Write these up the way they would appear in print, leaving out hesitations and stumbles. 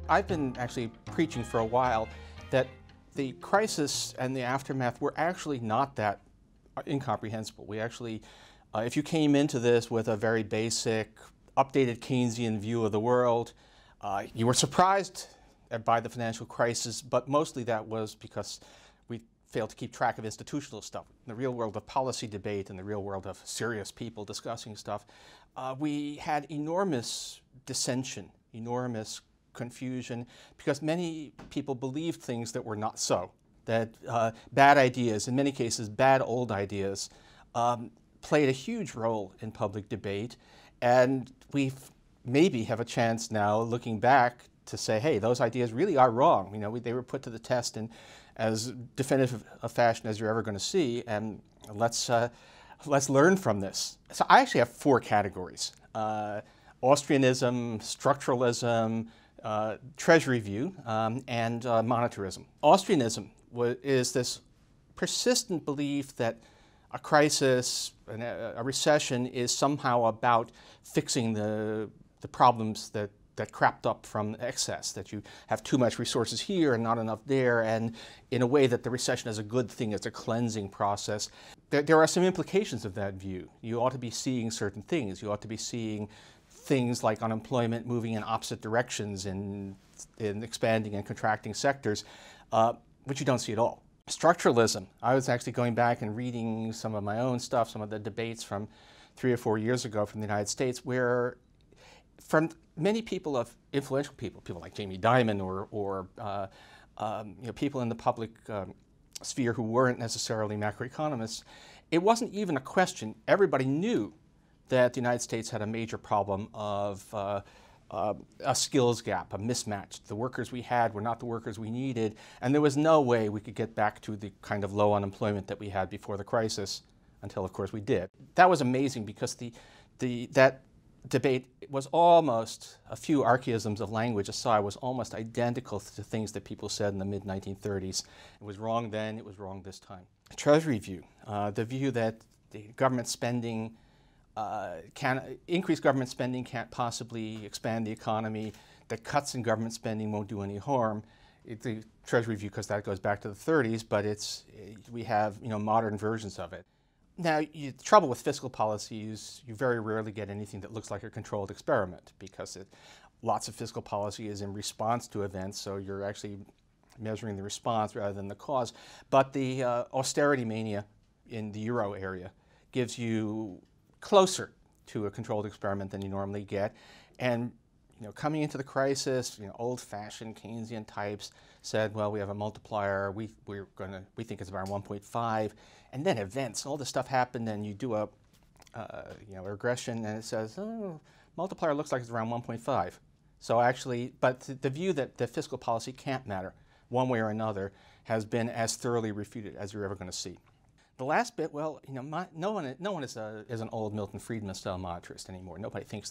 I've been actually preaching for a while that the crisis and the aftermath were actually not that incomprehensible. We actually, if you came into this with a very basic, updated Keynesian view of the world, you were surprised by the financial crisis, but mostly that was because we failed to keep track of institutional stuff. In the real world of policy debate and the real world of serious people discussing stuff, we had enormous dissension, enormous confusion, because many people believed things that were not so. That bad ideas, in many cases bad old ideas, played a huge role in public debate, and we maybe have a chance now, looking back, to say, hey, those ideas really are wrong. You know, they were put to the test in as definitive a fashion as you're ever going to see, and let's learn from this. So I actually have four categories: Austrianism, structuralism, treasury view, and monetarism. Austrianism is this persistent belief that a crisis, a recession, is somehow about fixing the problems that cropped up from excess, that you have too much resources here and not enough there, and in a way that the recession is a good thing, it's a cleansing process. There are some implications of that view. You ought to be seeing certain things. You ought to be seeing things like unemployment moving in opposite directions in expanding and contracting sectors, which you don't see at all. Structuralism. I was actually going back and reading some of my own stuff, some of the debates from 3 or 4 years ago from the United States, where from many people, of influential people like Jamie Dimon or you know, people in the public sphere who weren't necessarily macroeconomists, it wasn't even a question. Everybody knew that the United States had a major problem of a skills gap, a mismatch. The workers we had were not the workers we needed, and there was no way we could get back to the kind of low unemployment that we had before the crisis, until of course we did. That was amazing because that debate was almost, a few archaisms of language aside, was almost identical to things that people said in the mid-1930s. It was wrong then, it was wrong this time. Treasury view, the view that the government spending increased government spending can't possibly expand the economy, that cuts in government spending won't do any harm. The Treasury view, because that goes back to the 30s, but we have, you know, modern versions of it. Now, the trouble with fiscal policy is you very rarely get anything that looks like a controlled experiment, because lots of fiscal policy is in response to events, so you're actually measuring the response rather than the cause. But the austerity mania in the euro area gives you closer to a controlled experiment than you normally get. And you know, coming into the crisis, you know, old-fashioned Keynesian types said, well, we have a multiplier, we think it's around 1.5, and then events, all this stuff happened, and you do a you know, regression, and it says, oh, multiplier looks like it's around 1.5. So actually, but the view that the fiscal policy can't matter one way or another has been as thoroughly refuted as you're ever going to see. The last bit, well, you know, no one is an old Milton Friedman style monetarist anymore. Nobody thinks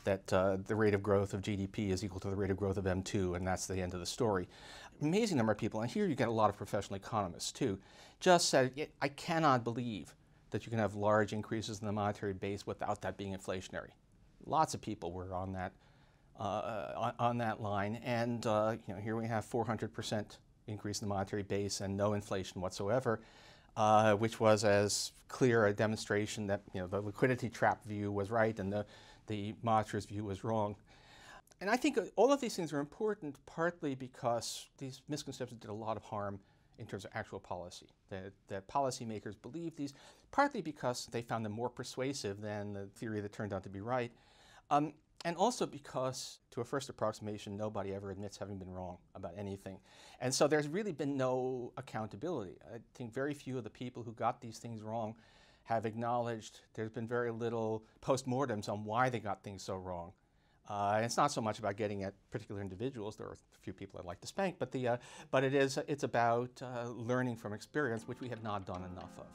that the rate of growth of GDP is equal to the rate of growth of M2, and that's the end of the story. Amazing number of people, and here you get a lot of professional economists too, just said, I cannot believe that you can have large increases in the monetary base without that being inflationary. Lots of people were on that line, and you know, here we have 400% increase in the monetary base and no inflation whatsoever. Which was as clear a demonstration that, you know, the liquidity trap view was right and the monetarist view was wrong. And I think all of these things are important, partly because these misconceptions did a lot of harm in terms of actual policy. That policymakers believed these, partly because they found them more persuasive than the theory that turned out to be right. And also because, to a first approximation, nobody ever admits having been wrong about anything. And so there's really been no accountability. I think very few of the people who got these things wrong have acknowledged. There's been very little postmortems on why they got things so wrong. And it's not so much about getting at particular individuals. There are a few people I'd like to spank, but it's about learning from experience, which we have not done enough of.